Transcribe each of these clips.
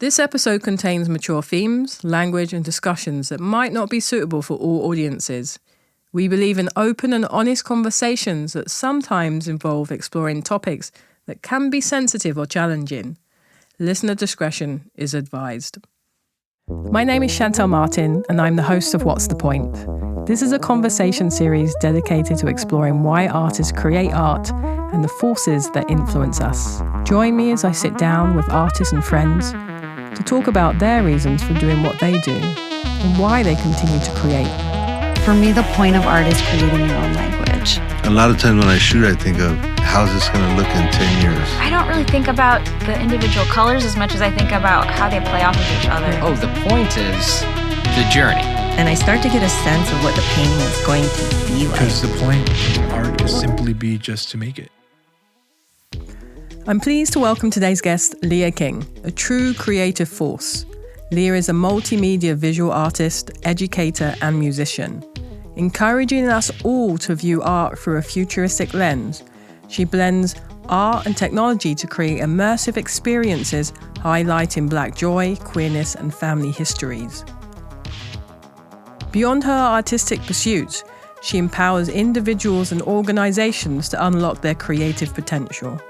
This episode contains mature themes, language, and discussions that might not be suitable for all audiences. We believe in open and honest conversations that sometimes involve exploring topics that can be sensitive or challenging. Listener discretion is advised. My name is Shantell Martin, and I'm the host of What's the Point? This is a conversation series dedicated to exploring why artists create art and the forces that influence us. Join me as I sit down with artists and friends to talk about their reasons for doing what they do and why they continue to create. For me, the point of art is creating your own language. A lot of times when I shoot, I think of how's this going to look in 10 years. I don't really think about the individual colors as much as I think about how they play off of each other. Oh, the point is the journey. And I start to get a sense of what the painting is going to be like. Because the point of art is simply be just to make it. I'm pleased to welcome today's guest, Leah King, a true creative force. Leah is a multimedia visual artist, educator, and musician. Encouraging us all to view art through a futuristic lens, she blends art and technology to create immersive experiences highlighting Black joy, queerness, and family histories. Beyond her artistic pursuits, she empowers individuals and organizations to unlock their creative potential.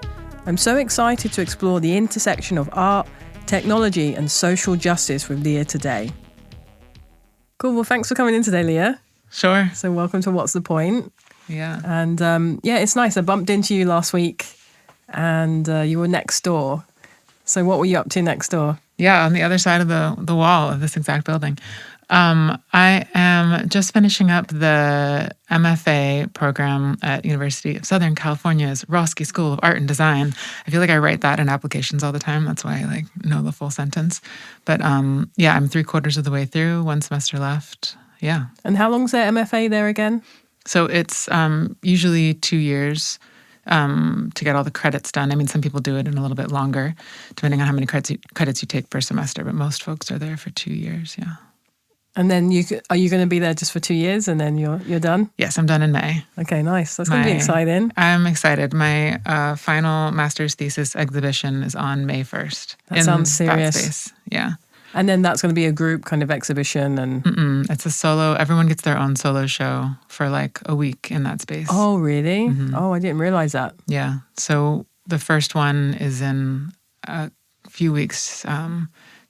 I'm so excited to explore the intersection of art, technology, and social justice with Leah today. Cool, well, thanks for coming in today, Leah. Sure. So welcome to What's the Point? Yeah. And it's nice. I bumped into you last week and you were next door. So what were you up to next door? Yeah, on the other side of the wall of this exact building. I am just finishing up the MFA program at University of Southern California's Roski School of Art and Design. I feel like I write that in applications all the time. That's why I know the full sentence. But I'm 3/4 of the way through, one semester left. Yeah. And how long's their MFA there again? So it's usually 2 years to get all the credits done. I mean, some people do it in a little bit longer, depending on how many credits you take per semester. But most folks are there for 2 years, yeah. And then are you going to be there just for 2 years and then you're done? Yes, I'm done in May. Okay, nice. That's going to be exciting. I'm excited. My final master's thesis exhibition is on May 1st. That sounds serious. That space. Yeah. And then that's going to be a group kind of exhibition and... It's a solo. Everyone gets their own solo show for a week in that space. Oh, really? Mm-hmm. Oh, I didn't realize that. Yeah. So the first one is in a few weeks.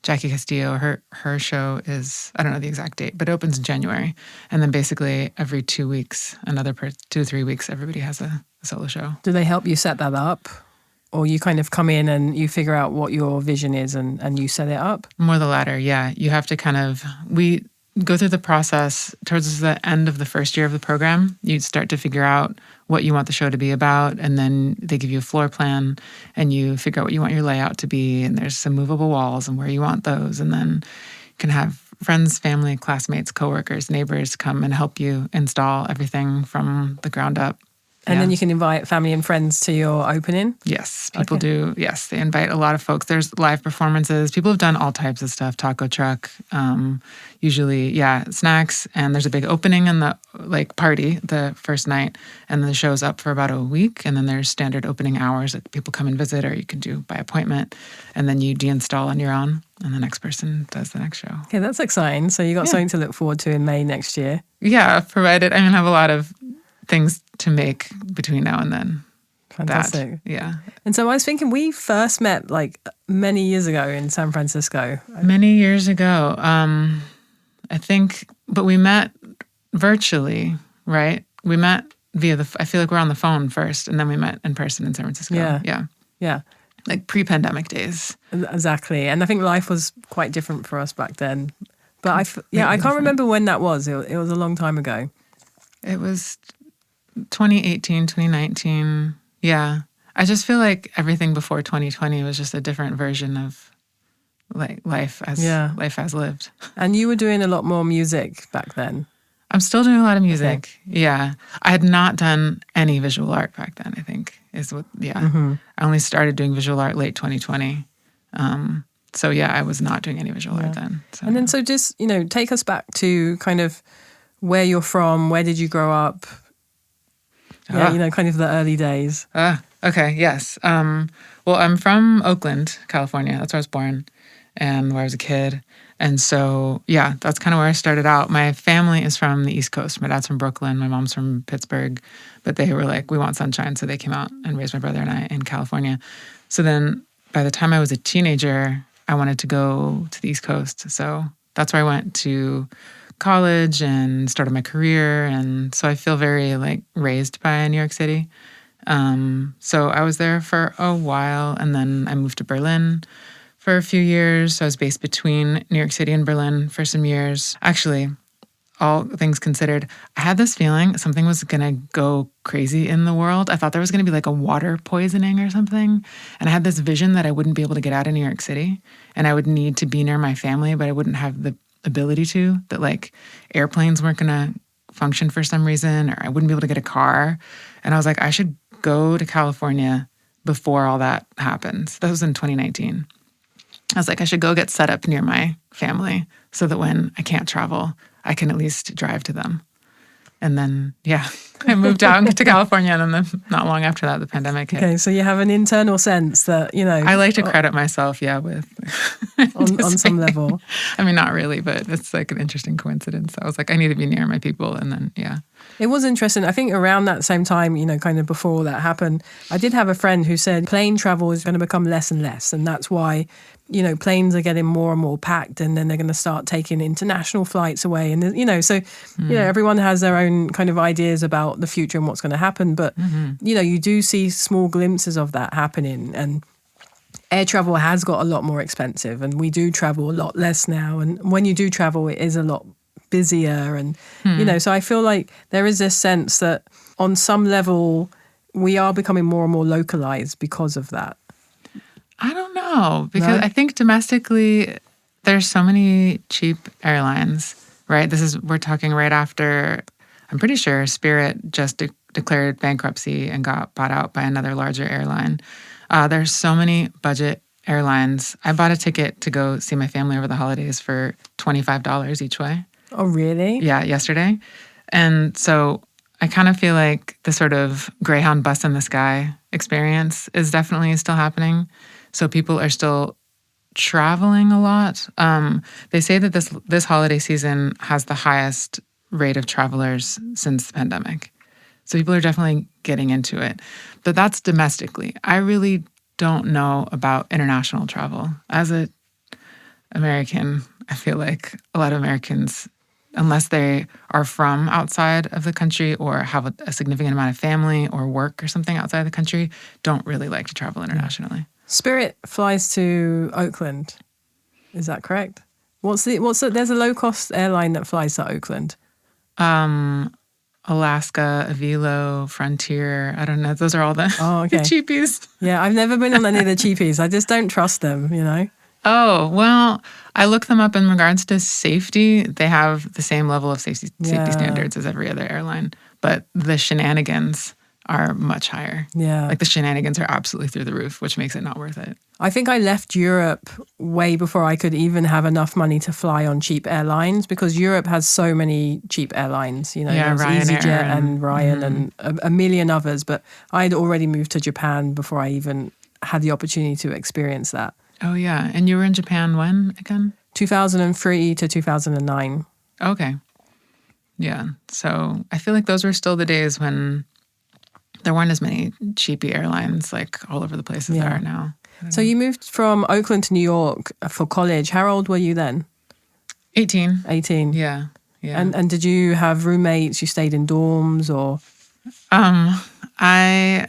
Jackie Castillo, her show is, I don't know the exact date, but it opens in January. And then basically every 2 weeks, 2 to 3 weeks, everybody has a solo show. Do they help you set that up? Or you kind of come in and you figure out what your vision is and you set it up? More the latter, yeah. You have to we go through the process towards the end of the first year of the program. You start to figure out what you want the show to be about, and then they give you a floor plan, and you figure out what you want your layout to be, and there's some movable walls and where you want those, and then you can have friends, family, classmates, coworkers, neighbors come and help you install everything from the ground up. And then you can invite family and friends to your opening? Yes, people do. Yes, they invite a lot of folks. There's live performances. People have done all types of stuff, taco truck, usually, snacks. And there's a big opening and the party the first night. And then the show's up for about a week. And then there's standard opening hours that people come and visit, or you can do by appointment. And then you deinstall on your own. And the next person does the next show. Okay, that's exciting. So you got something to look forward to in May next year. Yeah, provided. I have a lot of things to make between now and then. Fantastic. Yeah. And so I was thinking we first met many years ago in San Francisco. Many years ago. I think, but we met virtually, right? We met via I feel like we're on the phone first, and then we met in person in San Francisco. Yeah. Like pre-pandemic days. Exactly. And I think life was quite different for us back then. But I can't remember when that was. It was a long time ago. It was 2018, 2019. Yeah. I just feel like everything before 2020 was just a different version of life as lived. And you were doing a lot more music back then. I'm still doing a lot of music. Okay. Yeah. I had not done any visual art back then, I think is what, I only started doing visual art late 2020. So I was not doing any visual art then. So. And then so just, take us back to kind of where you're from, where did you grow up? Yeah, kind of the early days. Okay, yes. Well, I'm from Oakland, California. That's where I was born. and when I was a kid. And so, yeah, that's kind of where I started out. My family is from the East Coast. My dad's from Brooklyn. My mom's from Pittsburgh. But they were like, we want sunshine. So they came out and raised my brother and I in California. So then by the time I was a teenager, I wanted to go to the East Coast. So that's where I went to college and started my career. And so I feel very like raised by New York City. So I was there for a while, and then I moved to Berlin for a few years. So I was based between New York City and Berlin for some years. Actually, all things considered, I had this feeling something was going to go crazy in the world. I thought there was going to be like a water poisoning or something. And I had this vision that I wouldn't be able to get out of New York City, and I would need to be near my family, but I wouldn't have the ability to, that like airplanes weren't going to function for some reason, or I wouldn't be able to get a car. And I was like, I should go to California before all that happens. That was in 2019. I was like, I should go get set up near my family so that when I can't travel, I can at least drive to them. And then, yeah, I moved out to California, and then not long after that, the pandemic hit. Okay, so you have an internal sense that, you know... I like to credit myself, yeah, with... on some level. I mean, not really, but it's like an interesting coincidence. I was like, I need to be near my people, and then, yeah. It was interesting. I think around that same time, you know, kind of before all that happened, I did have a friend who said plane travel is going to become less and less. And that's why, you know, planes are getting more and more packed, and then they're going to start taking international flights away. And, you know, so, you know, everyone has their own kind of ideas about the future and what's going to happen. But, you know, you do see small glimpses of that happening. And air travel has got a lot more expensive, and we do travel a lot less now. And when you do travel, it is a lot busier, and you know, so I feel like there is this sense that on some level we are becoming more and more localized because of that. I don't know, because I think domestically there's so many cheap airlines, right? We're talking right after, I'm pretty sure Spirit just declared bankruptcy and got bought out by another larger airline. There's so many budget airlines. I bought a ticket to go see my family over the holidays for $25 each way. Oh, really? Yeah, yesterday. And so I kind of feel like the sort of Greyhound bus in the sky experience is definitely still happening. So people are still traveling a lot. They say that this holiday season has the highest rate of travelers since the pandemic. So people are definitely getting into it. But that's domestically. I really don't know about international travel. As an American, I feel like a lot of Americans, unless they are from outside of the country or have a significant amount of family or work or something outside the country, don't really like to travel internationally. Spirit flies to Oakland. Is that correct? There's a low-cost airline that flies to Oakland. Alaska, Avilo, Frontier. I don't know. Those are all the, okay. the cheapies. Yeah, I've never been on any of the cheapies. I just don't trust them, you know? Oh, well, I looked them up in regards to safety. They have the same level of safety standards as every other airline, but the shenanigans are much higher. Yeah. Like the shenanigans are absolutely through the roof, which makes it not worth it. I think I left Europe way before I could even have enough money to fly on cheap airlines, because Europe has so many cheap airlines. You know, there's Ryanair EasyJet and Ryan and a million others. But I had already moved to Japan before I even had the opportunity to experience that. Oh, yeah. And you were in Japan when again? 2003 to 2009. Okay. Yeah. So I feel like those were still the days when there weren't as many cheapy airlines like all over the place as there are now. So you moved from Oakland to New York for college. How old were you then? 18. 18. Yeah. Yeah. And did you have roommates? You stayed in dorms or? I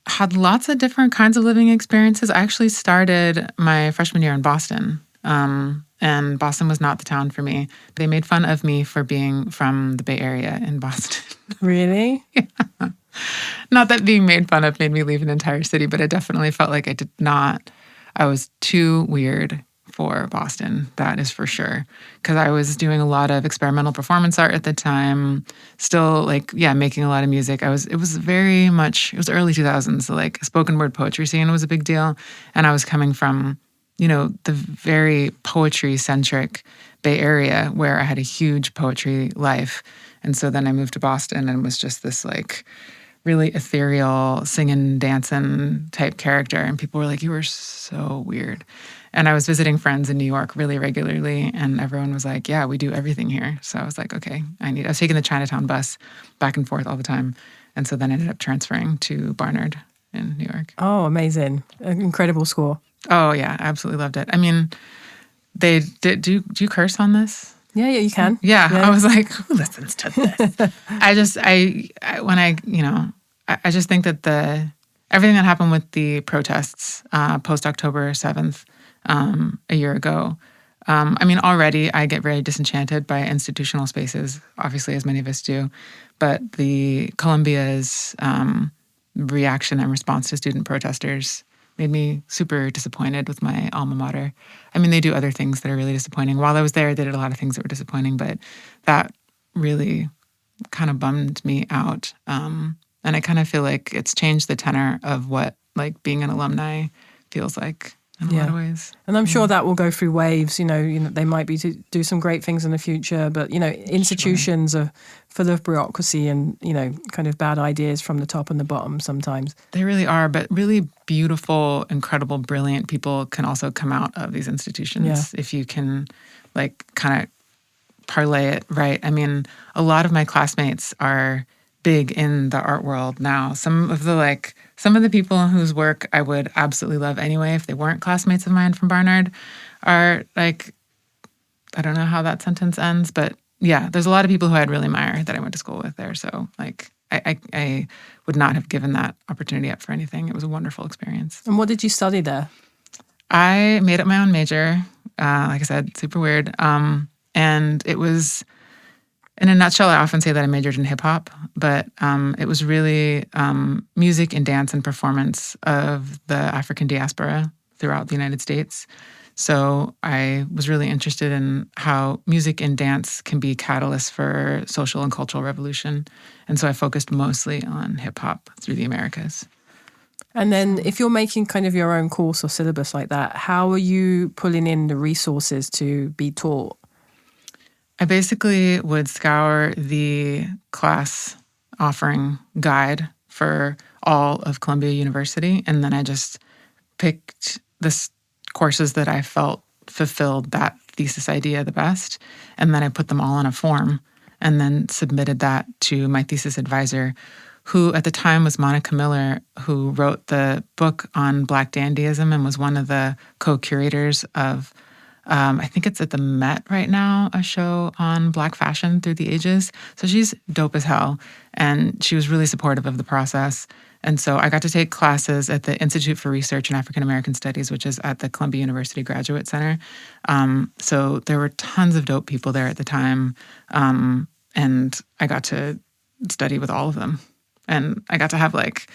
had lots of different kinds of living experiences. I actually started my freshman year in Boston. And Boston was not the town for me. They made fun of me for being from the Bay Area in Boston. Really? Yeah. Not that being made fun of made me leave an entire city, but it definitely felt like I was too weird for Boston, that is for sure. Because I was doing a lot of experimental performance art at the time, still making a lot of music. It was early 2000s, so like spoken word poetry scene was a big deal. And I was coming from, the very poetry-centric Bay Area where I had a huge poetry life. And so then I moved to Boston and was just this really ethereal, singing, dancing type character. And people were like, you were so weird. And I was visiting friends in New York really regularly, and everyone was like, yeah, we do everything here. So I was like, okay, I was taking the Chinatown bus back and forth all the time. And so then I ended up transferring to Barnard in New York. Oh, amazing. An incredible score. Oh, yeah, absolutely loved it. I mean, they did, do you curse on this? Yeah, you can. Yeah, I was like, who listens to this? I just think that everything that happened with the protests post October 7th a year ago, I mean, already I get very disenchanted by institutional spaces, obviously, as many of us do, but the Columbia's reaction and response to student protesters made me super disappointed with my alma mater. I mean, they do other things that are really disappointing. While I was there, they did a lot of things that were disappointing, but that really kind of bummed me out. And I kind of feel like it's changed the tenor of what like being an alumni feels like in a lot of ways. And I'm sure that will go through waves. You know, they might be to do some great things in the future, but institutions are full of bureaucracy and kind of bad ideas from the top and the bottom sometimes. They really are, but really beautiful, incredible, brilliant people can also come out of these institutions if you can like kind of parlay it right. I mean, a lot of my classmates are big in the art world now. Some of the people whose work I would absolutely love anyway if they weren't classmates of mine from Barnard are like, I don't know how that sentence ends, but yeah, there's a lot of people who I'd really admire that I went to school with there. So like I would not have given that opportunity up for anything. It was a wonderful experience. And what did you study there? I made up my own major. Like I said, super weird. And it was, in a nutshell, I often say that I majored in hip hop, but it was really music and dance and performance of the African diaspora throughout the United States. So I was really interested in how music and dance can be catalysts for social and cultural revolution. And so I focused mostly on hip hop through the Americas. And then if you're making kind of your own course or syllabus like that, how are you pulling in the resources to be taught? I basically would scour the class offering guide for all of Columbia University, and then I just picked the courses that I felt fulfilled that thesis idea the best, and then I put them all on a form and then submitted that to my thesis advisor, who at the time was Monica Miller, who wrote the book on Black dandyism and was one of the co-curators of I think it's at the Met right now, a show on Black fashion through the ages. So she's dope as hell. And she was really supportive of the process. And so I got to take classes at the Institute for Research in African American Studies, which is at the Columbia University Graduate Center. So there were tons of dope people there at the time. And I got to study with all of them. And I got to have like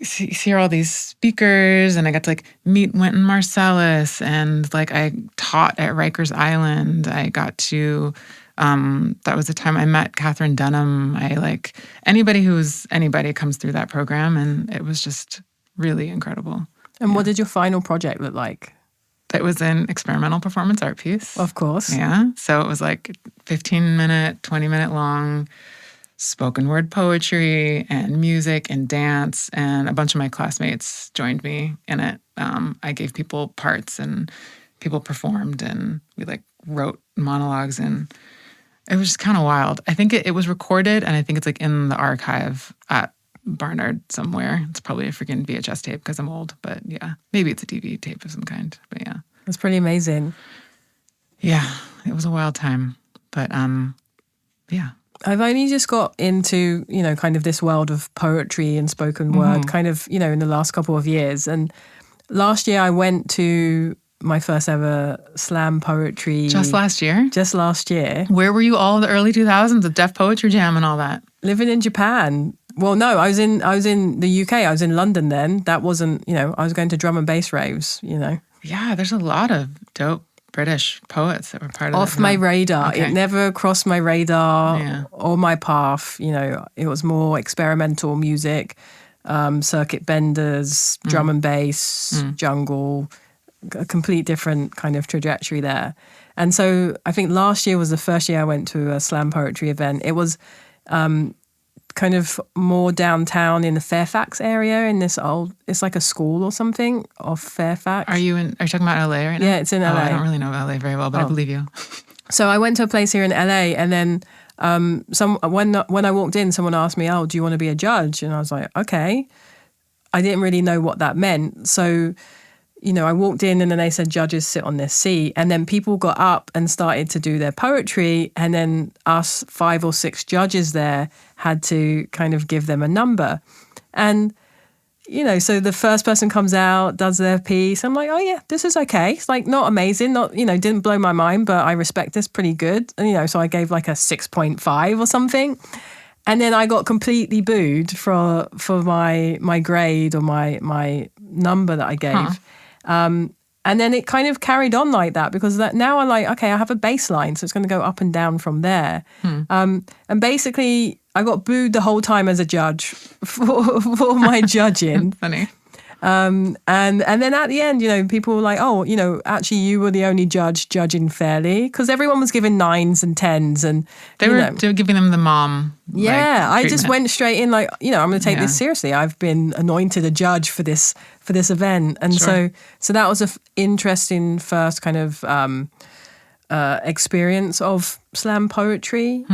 hear all these speakers, and I got to like meet Wynton Marsalis, and like I taught at Rikers Island. I got to that was the time I met Catherine Dunham. I like anybody comes through that program, and it was just really incredible. And what did your final project look like? It was an experimental performance art piece. Of course. Yeah. So it was like 15-minute, 20-minute long spoken word poetry and music and dance, and a bunch of my classmates joined me in it. I gave people parts and people performed, and we like wrote monologues, and it was just kind of wild. I think it was recorded, and I think it's like in the archive at Barnard somewhere. It's probably a freaking VHS tape because I'm old, but yeah, maybe it's a DVD tape of some kind, but yeah. That's pretty amazing. Yeah, it was a wild time, but yeah. I've only just got into, kind of this world of poetry and spoken word kind of, in the last couple of years. And last year I went to my first ever slam poetry. Just last year? Just last year. Where were you all in the early 2000s, the Def Poetry Jam and all that? Living in Japan. Well, no, I was in the UK. I was in London then. That wasn't, I was going to drum and bass raves, Yeah, there's a lot of dope British poets that were part of off my radar. Okay. It never crossed my radar or my path. It was more experimental music, circuit benders, drum and bass, jungle, a complete different kind of trajectory there. And so I think last year was the first year I went to a slam poetry event. It was kind of more downtown in the Fairfax area in this it's like a school or something of Fairfax. Are you talking about LA right now? Yeah, it's in LA. I don't really know LA very well, but I believe you. So I went to a place here in LA, and then when I walked in, someone asked me, "Oh, do you want to be a judge?" And I was like, "Okay." I didn't really know what that meant. So, I walked in, and then they said judges sit on this seat, and then people got up and started to do their poetry, and then us 5 or 6 judges there had to kind of give them a number. And so the first person comes out, does their piece. I'm like, oh yeah, this is okay. It's like not amazing, not, didn't blow my mind, but I respect this pretty good. And, so I gave like a 6.5 or something. And then I got completely booed for my grade or my number that I gave. And then it kind of carried on like that, because now I'm like, okay, I have a baseline, so it's going to go up and down from there. And basically, I got booed the whole time as a judge for my judging. Funny. And then at the end, people were like, oh, actually you were the only judge judging fairly, because everyone was giving 9s and 10s, and they were giving them the mom. Yeah, I just treatment. went straight in like, I'm going to take this seriously. I've been anointed a judge for this event, and Sure. so that was an interesting first kind of experience of slam poetry.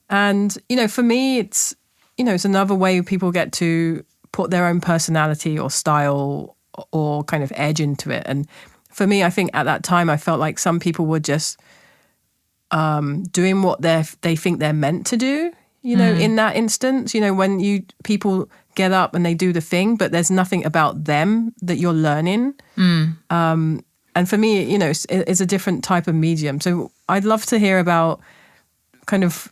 And for me, it's it's another way people get to put their own personality or style or kind of edge into it. And for me, I think at that time, I felt like some people were just doing what they think they're meant to do, in that instance, when people get up and they do the thing, but there's nothing about them that you're learning. And for me, it's a different type of medium. So I'd love to hear about kind of,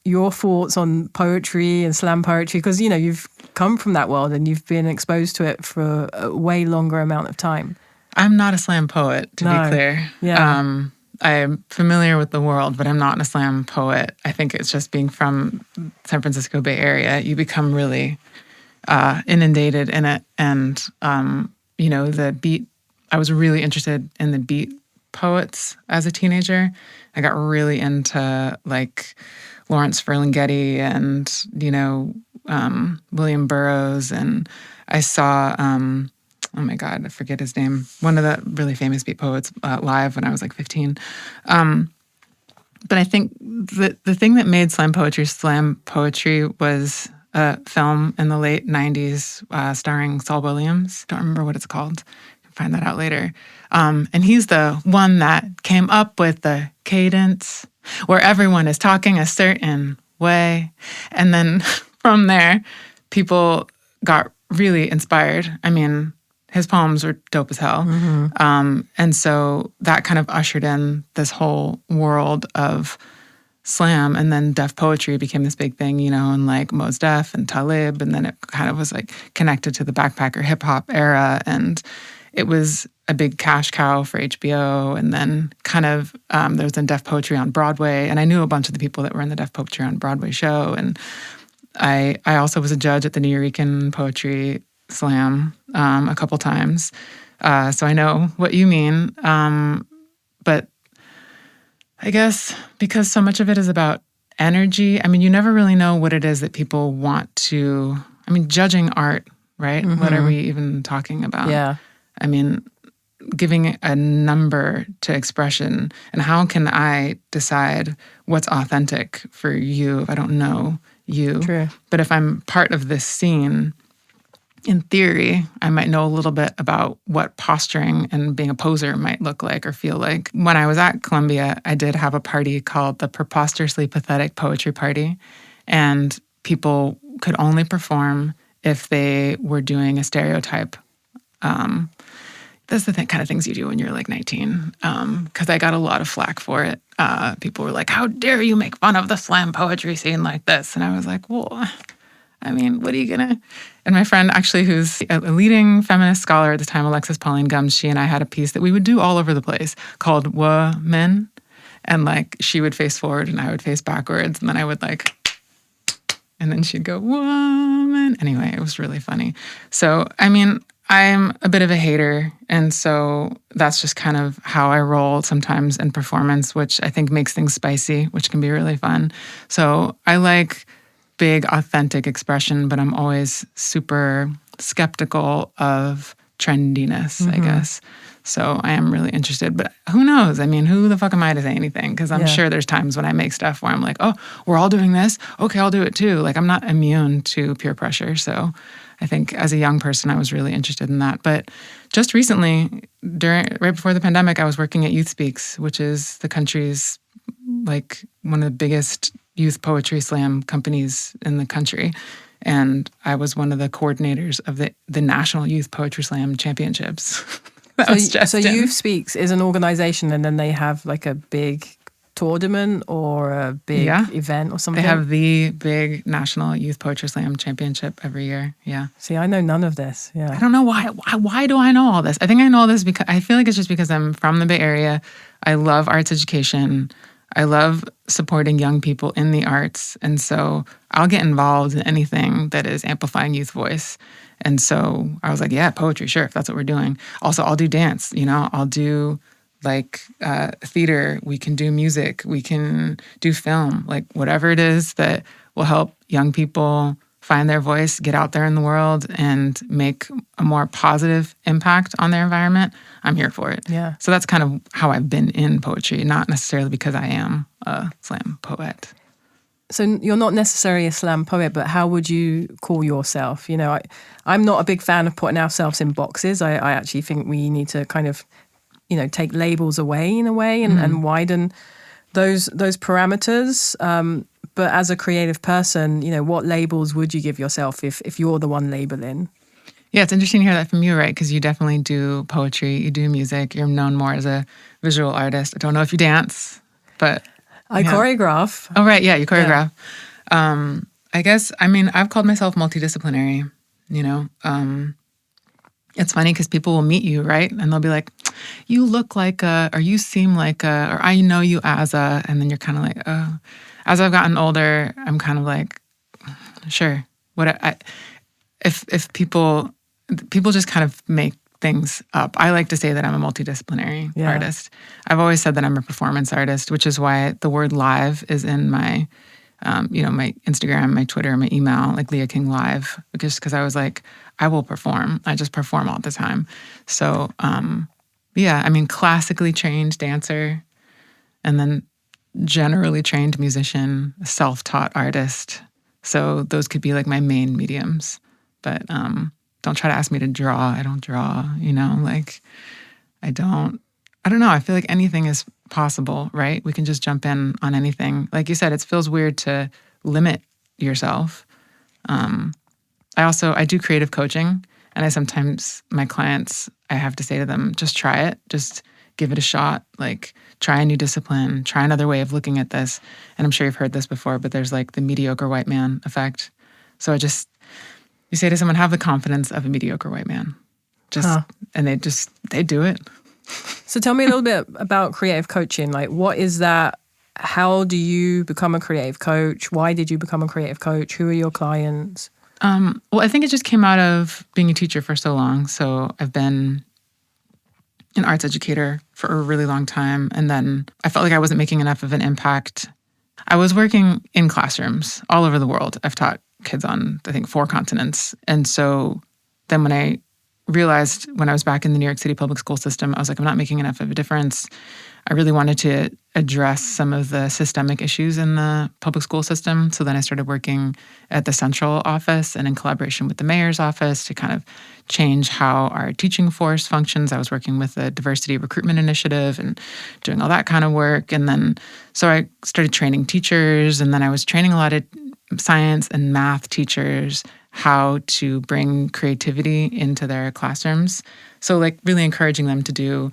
your thoughts on poetry and slam poetry, because, you've come from that world and you've been exposed to it for a way longer amount of time. I'm not a slam poet, to be clear. Yeah. I'm familiar with the world, but I'm not a slam poet. I think it's just being from San Francisco Bay Area, you become really inundated in it. And, the beat, I was really interested in the beat poets as a teenager. I got really into like Lawrence Ferlinghetti and, William Burroughs. And I saw, oh my God, I forget his name, one of the really famous beat poets live when I was like 15. But I think the thing that made slam poetry was a film in the late 90s starring Saul Williams. Don't remember what it's called. You can find that out later. And he's the one that came up with the cadence where everyone is talking a certain way. And then from there, people got really inspired. I mean, his poems were dope as hell. And so that kind of ushered in this whole world of slam. And then Def poetry became this big thing, and like Mos Def and Talib. And then it kind of was like connected to the backpacker hip hop era. And it was a big cash cow for HBO. And then kind of there was then Def poetry on Broadway. And I knew a bunch of the people that were in the Def poetry on Broadway show. And I also was a judge at the Nuyorican Poetry Slam a couple times. So I know what you mean. But I guess because so much of it is about energy, I mean, you never really know what it is that people want to, judging art, right? What are we even talking about? Yeah. I mean, giving a number to expression, and how can I decide what's authentic for you if I don't know you? True. But if I'm part of this scene, in theory, I might know a little bit about what posturing and being a poser might look like or feel like. When I was at Columbia, I did have a party called the Preposterously Pathetic Poetry Party, and people could only perform if they were doing a stereotype. That's the kind of things you do when you're like 19, because I got a lot of flack for it. People were like, how dare you make fun of the slam poetry scene like this? And I was like, well, what are you going to... And my friend, actually, who's a leading feminist scholar at the time, Alexis Pauline Gumbs, she and I had a piece that we would do all over the place called Women. And like, she would face forward and I would face backwards. And then I would like... And then she'd go, woman. Anyway, it was really funny. So, I'm a bit of a hater, and so that's just kind of how I roll sometimes in performance, which I think makes things spicy, which can be really fun. So I like big, authentic expression, but I'm always super skeptical of trendiness, I guess. So I am really interested, but who knows? I mean, who the fuck am I to say anything? Because I'm sure there's times when I make stuff where I'm like, oh, we're all doing this. Okay, I'll do it too. Like, I'm not immune to peer pressure. So I think as a young person, I was really interested in that. But just recently, right before the pandemic, I was working at Youth Speaks, which is the country's like one of the biggest youth poetry slam companies in the country. And I was one of the coordinators of the National Youth Poetry Slam Championships. So Youth Speaks is an organization, and then they have like a big tournament or a big event or something? They have the big National Youth Poetry Slam Championship every year. Yeah. See, I know none of this. Yeah. I don't know why. Why do I know all this? I think I know all this because I feel like it's just because I'm from the Bay Area. I love arts education. I love supporting young people in the arts. And so I'll get involved in anything that is amplifying youth voice. And so I was like, yeah, poetry, sure, if that's what we're doing. Also, I'll do dance, I'll do like theater, we can do music, we can do film, like whatever it is that will help young people find their voice, get out there in the world and make a more positive impact on their environment, I'm here for it. Yeah. So that's kind of how I've been in poetry, not necessarily because I am a slam poet. So you're not necessarily a slam poet, but how would you call yourself? I'm not a big fan of putting ourselves in boxes. I actually think we need to kind of, take labels away in a way and widen those parameters. But as a creative person, what labels would you give yourself if you're the one labeling? Yeah, it's interesting to hear that from you, right? Because you definitely do poetry, you do music, you're known more as a visual artist. I don't know if you dance, but... I choreograph. Oh, right. Yeah, you choreograph. Yeah. I guess, I've called myself multidisciplinary, It's funny because people will meet you, right? And they'll be like, you look like or you seem like or I know you as a, and then you're kind of like, oh. As I've gotten older, I'm kind of like, sure. If people just kind of make things up. I like to say that I'm a multidisciplinary artist. I've always said that I'm a performance artist, which is why the word live is in my, my Instagram, my Twitter, my email, like Leah King Live, because I was like, I will perform. I just perform all the time. So, classically trained dancer, and then generally trained musician, self-taught artist. So those could be like my main mediums. But don't try to ask me to draw. I don't draw, I don't know. I feel like anything is possible, right? We can just jump in on anything. Like you said, it feels weird to limit yourself. I do creative coaching, and sometimes my clients, I have to say to them, just try it. Just give it a shot. Like, try a new discipline, try another way of looking at this. And I'm sure you've heard this before, but there's like the mediocre white man effect. So you say to someone, have the confidence of a mediocre white man. And they do it. So tell me a little bit about creative coaching. Like, what is that? How do you become a creative coach? Why did you become a creative coach? Who are your clients? Well, I think it just came out of being a teacher for so long. So I've been an arts educator for a really long time. And then I felt like I wasn't making enough of an impact. I was working in classrooms all over the world. I've taught kids on, I think, 4 continents. And so then when I realized when I was back in the New York City public school system, I was like, I'm not making enough of a difference. I really wanted to address some of the systemic issues in the public school system. So then I started working at the central office and in collaboration with the mayor's office to kind of change how our teaching force functions. I was working with the diversity recruitment initiative and doing all that kind of work. And then, so I started training teachers, and then I was training a lot of science and math teachers how to bring creativity into their classrooms. So like really encouraging them to do,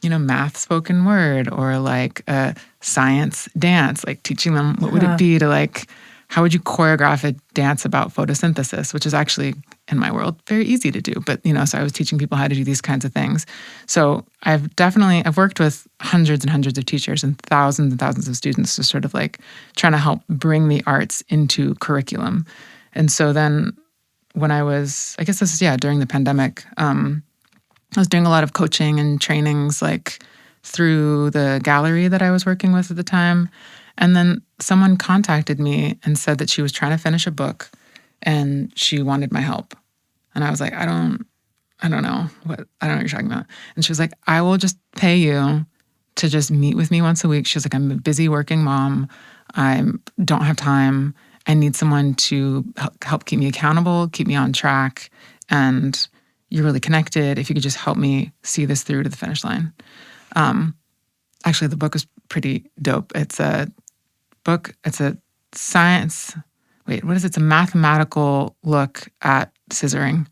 math spoken word or like a science dance, like teaching them what would it be to like, how would you choreograph a dance about photosynthesis, which is actually in my world very easy to do. But, so I was teaching people how to do these kinds of things. So I've worked with hundreds and hundreds of teachers and thousands of students to sort of like trying to help bring the arts into curriculum. And so then when I was, I guess this is, during the pandemic, I was doing a lot of coaching and trainings like through the gallery that I was working with at the time. And then someone contacted me and said that she was trying to finish a book and she wanted my help. And I was like, I don't know what you're talking about. And she was like, I will just pay you to just meet with me once a week. She was like, I'm a busy working mom. I don't have time. I need someone to help keep me accountable, keep me on track. And you're really connected. If you could just help me see this through to the finish line. Actually, the book is pretty dope. It's a book. It's a science. Wait, what is it? It's a mathematical look at scissoring.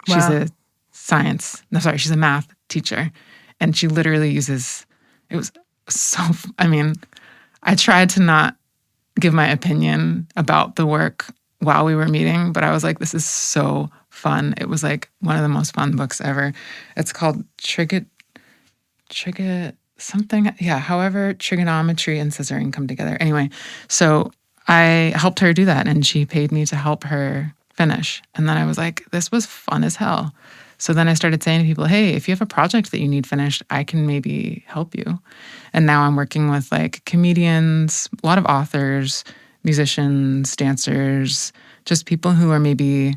Wow. She's a science. No, sorry, she's a math teacher, and she literally uses. It was so. I mean, I tried to not give my opinion about the work while we were meeting, but I was like, this is so fun. It was like one of the most fun books ever. It's called something. Yeah, however trigonometry and scissoring come together. Anyway, so I helped her do that, and she paid me to help her finish. And then I was like, this was fun as hell. So then I started saying to people, hey, if you have a project that you need finished, I can maybe help you. And now I'm working with like comedians, a lot of authors, musicians, dancers, just people who are maybe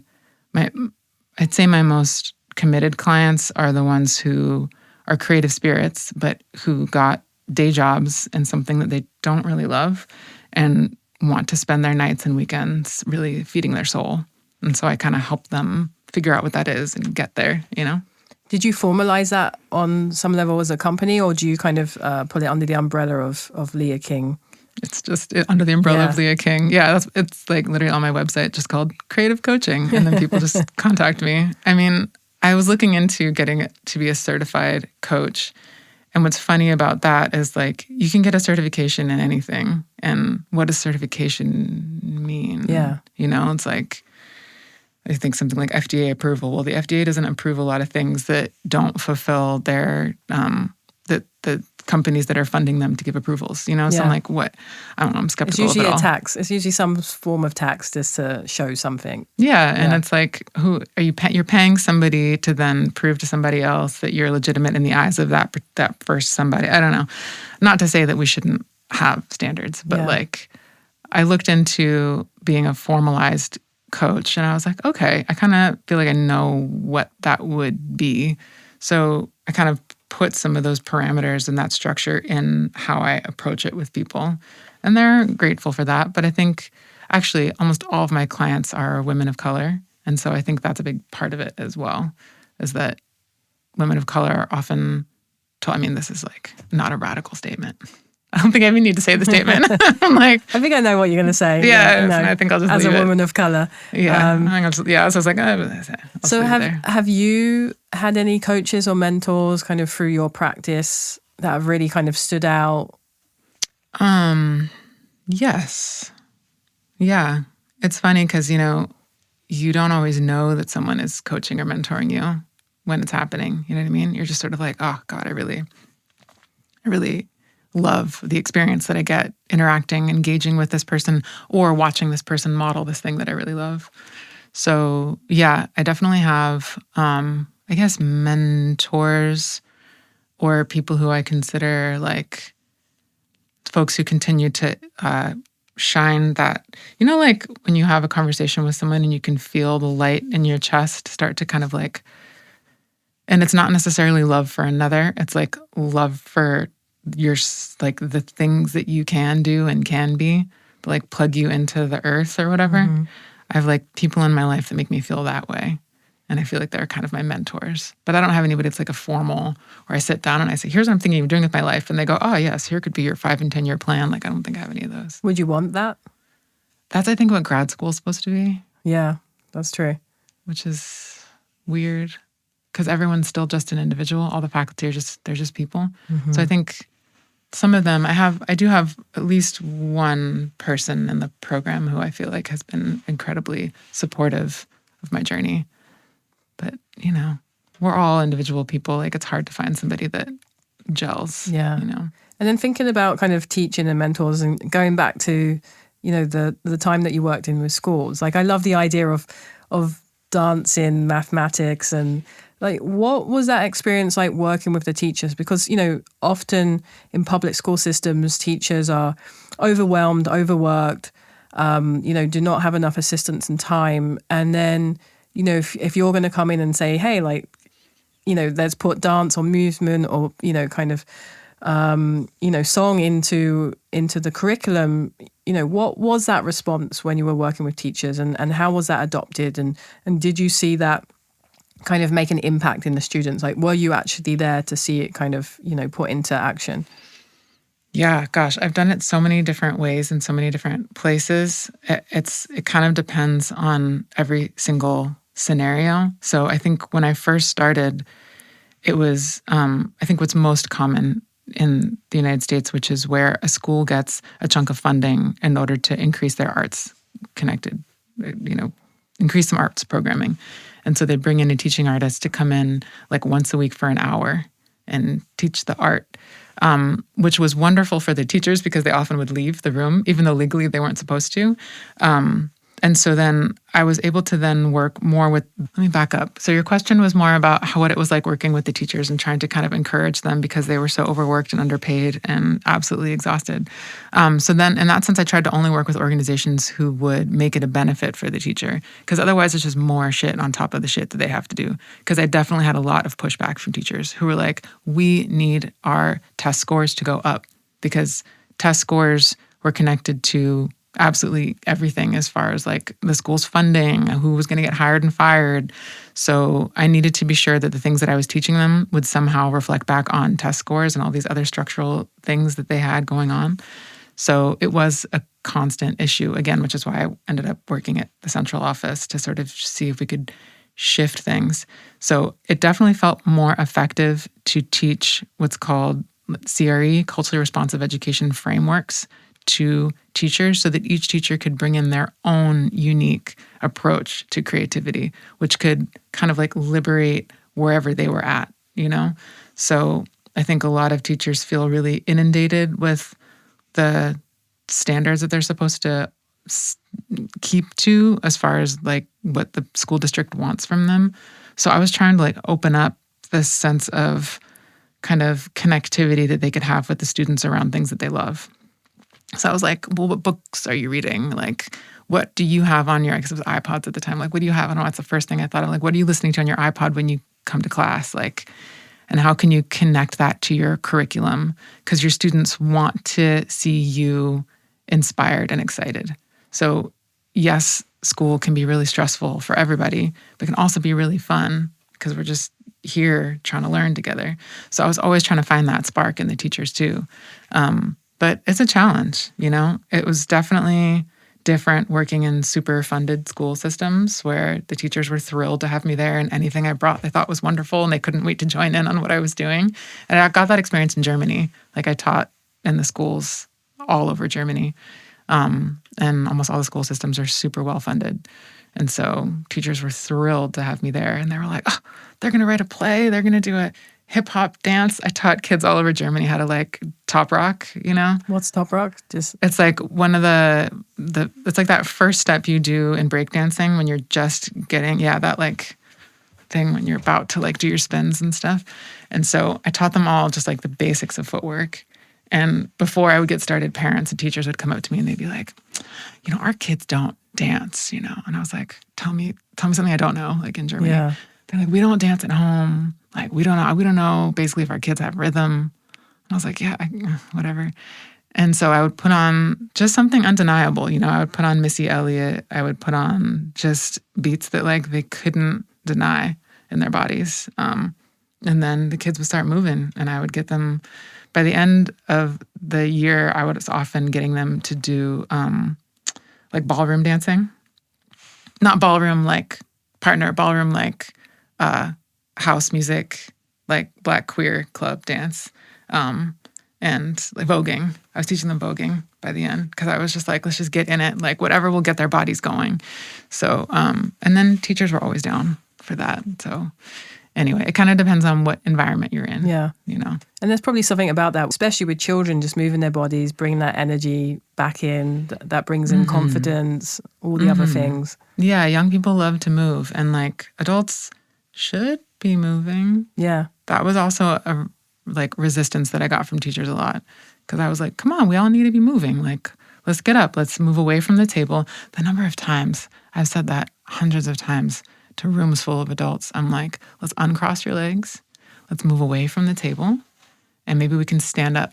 I'd say my most committed clients are the ones who are creative spirits, but who got day jobs in something that they don't really love and want to spend their nights and weekends really feeding their soul. And so I kind of help them figure out what that is and get there, you know? Did you formalize that on some level as a company, or do you kind of put it under the umbrella of Leah King? It's just under the umbrella of Leah King. Yeah, it's like literally on my website, just called Creative Coaching. And then people just contact me. I mean, I was looking into getting it to be a certified coach. And what's funny about that is like, you can get a certification in anything. And what does certification mean? Yeah. You know, it's like, I think something like FDA approval. Well, the FDA doesn't approve a lot of things that don't fulfill their, the companies that are funding them to give approvals, you know? So I'm like, what? I don't know, I'm skeptical of it all. It's usually a tax. It's usually some form of tax just to show something. Yeah, and it's like, who are you? You're paying somebody to then prove to somebody else that you're legitimate in the eyes of that first somebody. I don't know. Not to say that we shouldn't have standards, but like, I looked into being a formalized coach, and I was like, okay, I kind of feel like I know what that would be. So I kind of put some of those parameters and that structure in how I approach it with people. And they're grateful for that. But I think actually almost all of my clients are women of color. And so I think that's a big part of it as well, is that women of color are often told, I mean, this is like not a radical statement. I don't think I even need to say the statement. I'm like, I think I know what you're going to say. Yeah, no, I think I'll just as leave a it. woman of color. Yeah, I think I'll just, so I was like, so have you had any coaches or mentors kind of through your practice that have really kind of stood out? Yes. Yeah. It's funny because, you know, you don't always know that someone is coaching or mentoring you when it's happening. You know what I mean? You're just sort of like, oh God, I really love the experience that I get interacting, engaging with this person, or watching this person model this thing that I really love. So yeah, I definitely have, I guess, mentors or people who I consider like folks who continue to shine that, you know, like when you have a conversation with someone and you can feel the light in your chest start to kind of like, and it's not necessarily love for another, it's like love for your, like the things that you can do and can be, but like plug you into the earth or whatever. Mm-hmm. I have like people in my life that make me feel that way. And I feel like they're kind of my mentors. But I don't have anybody that's like a formal, where I sit down and I say, here's what I'm thinking of doing with my life. And they go, oh yes, here could be your 5 and 10 year plan. Like, I don't think I have any of those. Would you want that? That's, I think, what grad school is supposed to be. Yeah, that's true. Which is weird because everyone's still just an individual. All the faculty are they're just people. Mm-hmm. So I think some of them, I do have at least one person in the program who I feel like has been incredibly supportive of my journey. But, you know, we're all individual people. Like, it's hard to find somebody that gels, you know. And then thinking about kind of teaching and mentors and going back to, you know, the time that you worked in with schools. Like, I love the idea of dance in mathematics and Like, what was that experience like working with the teachers? Because, often in public school systems, teachers are overwhelmed, overworked, do not have enough assistance and time. And then, if you're going to come in and say, hey, like, let's put dance or movement or, song into the curriculum, what was that response when you were working with teachers, and how was that adopted? And did you see that kind of make an impact in the students? Like, were you actually there to see it kind of, put into action? Yeah, gosh, I've done it so many different ways in so many different places. It kind of depends on every single scenario. So I think when I first started, it was, I think what's most common in the United States, which is where a school gets a chunk of funding in order to increase their arts connected, increase some arts programming. And so they bring in a teaching artist to come in like once a week for an hour and teach the art, which was wonderful for the teachers because they often would leave the room, even though legally they weren't supposed to. And so then I was able to then work more with, let me back up. So your question was more about what it was like working with the teachers and trying to kind of encourage them because they were so overworked and underpaid and absolutely exhausted. So then in that sense, I tried to only work with organizations who would make it a benefit for the teacher, because otherwise it's just more shit on top of the shit that they have to do. Because I definitely had a lot of pushback from teachers who were like, we need our test scores to go up, because test scores were connected to absolutely everything as far as like the school's funding, who was going to get hired and fired. So I needed to be sure that the things that I was teaching them would somehow reflect back on test scores and all these other structural things that they had going on. So it was a constant issue, again, which is why I ended up working at the central office to sort of see if we could shift things. So it definitely felt more effective to teach what's called CRE, culturally responsive education frameworks, to teachers so that each teacher could bring in their own unique approach to creativity, which could kind of like liberate wherever they were at, So I think a lot of teachers feel really inundated with the standards that they're supposed to keep to as far as like what the school district wants from them. So I was trying to like open up this sense of kind of connectivity that they could have with the students around things that they love. So I was like, well, what books are you reading? Like, what do you have on your, because it was iPods at the time. Like, what do you have? I don't know, that's the first thing I thought of. Like, what are you listening to on your iPod when you come to class? Like, and how can you connect that to your curriculum? Because your students want to see you inspired and excited. So yes, school can be really stressful for everybody, but can also be really fun because we're just here trying to learn together. So I was always trying to find that spark in the teachers too. But it's a challenge, It was definitely different working in super funded school systems where the teachers were thrilled to have me there, and anything I brought they thought was wonderful and they couldn't wait to join in on what I was doing. And I got that experience in Germany. Like I taught in the schools all over Germany. And almost all the school systems are super well funded. And so teachers were thrilled to have me there. And they were like, oh, they're going to write a play. They're going to do a hip hop dance. I taught kids all over Germany how to like top rock, What's top rock? It's like one of it's like that first step you do in breakdancing when you're just getting, that like thing when you're about to like do your spins and stuff. And so I taught them all just like the basics of footwork. And before I would get started, parents and teachers would come up to me and they'd be like, our kids don't dance, And I was like, tell me something I don't know, like in Germany. Yeah. They're like, we don't dance at home. Like, we don't know basically if our kids have rhythm. And I was like, whatever. And so I would put on just something undeniable. I would put on Missy Elliott. I would put on just beats that like they couldn't deny in their bodies. And then the kids would start moving and I would get them. By the end of the year, I was often getting them to do like ballroom dancing. Not ballroom like partner, ballroom like house music, like black queer club dance, and like voguing. I was teaching them voguing by the end because I was just like, let's just get in it, like whatever will get their bodies going. So, and then teachers were always down for that. So anyway, it kind of depends on what environment you're in. Yeah. And there's probably something about that, especially with children, just moving their bodies, bringing that energy back in, that brings in confidence, all the other things. Yeah, young people love to move and like adults should be moving. Yeah. That was also a resistance that I got from teachers a lot, because I was like, come on, we all need to be moving. Like, let's get up, let's move away from the table. The number of times I've said that hundreds of times to rooms full of adults, I'm like, let's uncross your legs, let's move away from the table, and maybe we can stand up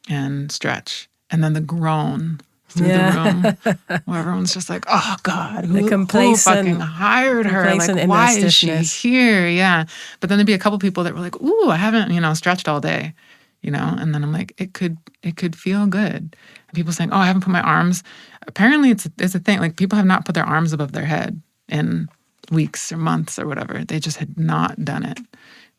and stretch. And then the groan through the room where everyone's just like, oh God, who fucking hired her? Like, why is she here? Yeah. But then there'd be a couple people that were like, ooh, I haven't, stretched all day, and then I'm like, it could feel good. And people saying, oh, I haven't put my arms. Apparently it's a thing. Like, people have not put their arms above their head in weeks or months or whatever. They just had not done it.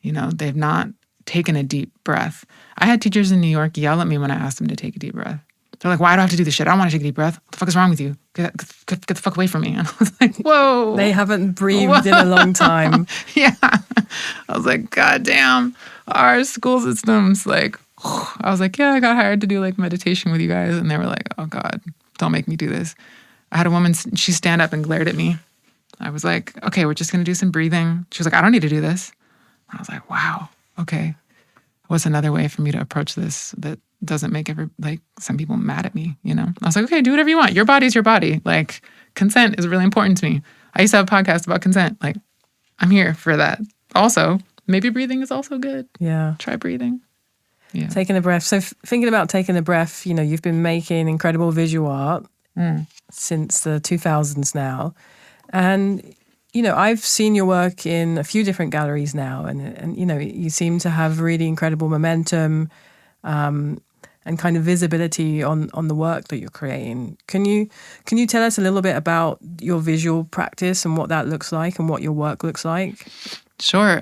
They've not taken a deep breath. I had teachers in New York yell at me when I asked them to take a deep breath. They're like, why do I have to do this shit? I don't want to take a deep breath. What the fuck is wrong with you? Get the fuck away from me. And I was like, whoa. They haven't breathed in a long time. Yeah. I was like, God damn, our school system's like, I was like, yeah, I got hired to do like meditation with you guys. And they were like, oh God, don't make me do this. I had a woman, she stand up and glared at me. I was like, okay, we're just going to do some breathing. She was like, I don't need to do this. I was like, wow, okay. What's another way for me to approach this that doesn't make some people mad at me, I was like, okay, do whatever you want. Your body's your body. Like, consent is really important to me. I used to have a podcast about consent. Like, I'm here for that. Also, maybe breathing is also good. Yeah. Try breathing. Yeah. Taking a breath. So thinking about taking a breath, you've been making incredible visual art since the 2000s now. And, I've seen your work in a few different galleries now, and you seem to have really incredible momentum and kind of visibility on the work that you're creating. Can you tell us a little bit about your visual practice and what that looks like and what your work looks like? Sure.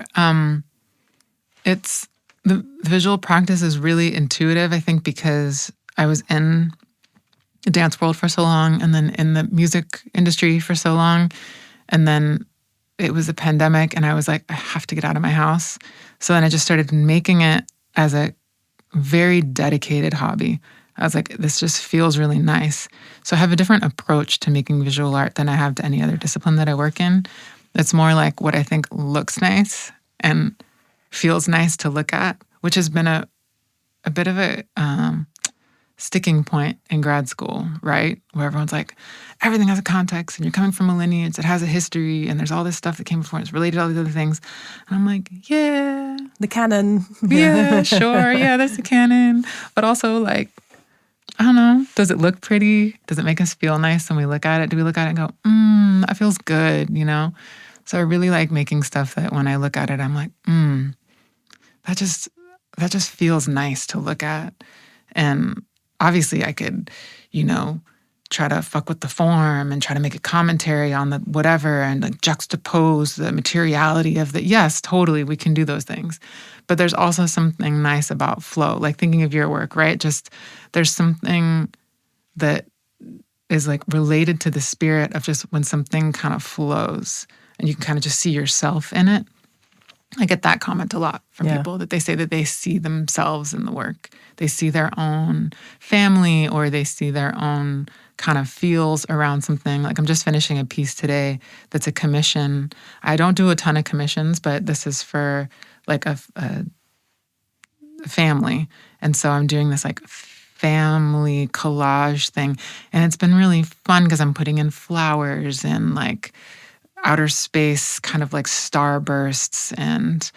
It's the visual practice is really intuitive, I think, because I was in the dance world for so long and then in the music industry for so long. And then it was a pandemic and I was like, I have to get out of my house. So then I just started making it as a very dedicated hobby. I was like, this just feels really nice. So I have a different approach to making visual art than I have to any other discipline that I work in. It's more like what I think looks nice and feels nice to look at, which has been a bit of a sticking point in grad school, right? Where everyone's like, everything has a context and you're coming from a lineage that has a history and there's all this stuff that came before and it's related to all these other things. And I'm like, yeah. The canon. Yeah, sure. Yeah, there's the canon. But also like, I don't know, does it look pretty? Does it make us feel nice when we look at it? Do we look at it and go, that feels good, So I really like making stuff that when I look at it, I'm like, that just feels nice to look at. And obviously I could, try to fuck with the form and try to make a commentary on the whatever and like juxtapose the materiality of the, yes, totally, we can do those things. But there's also something nice about flow, like thinking of your work, right? Just there's something that is like related to the spirit of just when something kind of flows and you can kind of just see yourself in it. I get that comment a lot from people that they say that they see themselves in the work. They see their own family or they see their own kind of feels around something. Like I'm just finishing a piece today that's a commission. I don't do a ton of commissions, but this is for like a family. And so I'm doing this like family collage thing. And it's been really fun because I'm putting in flowers and like outer space kind of like starbursts. And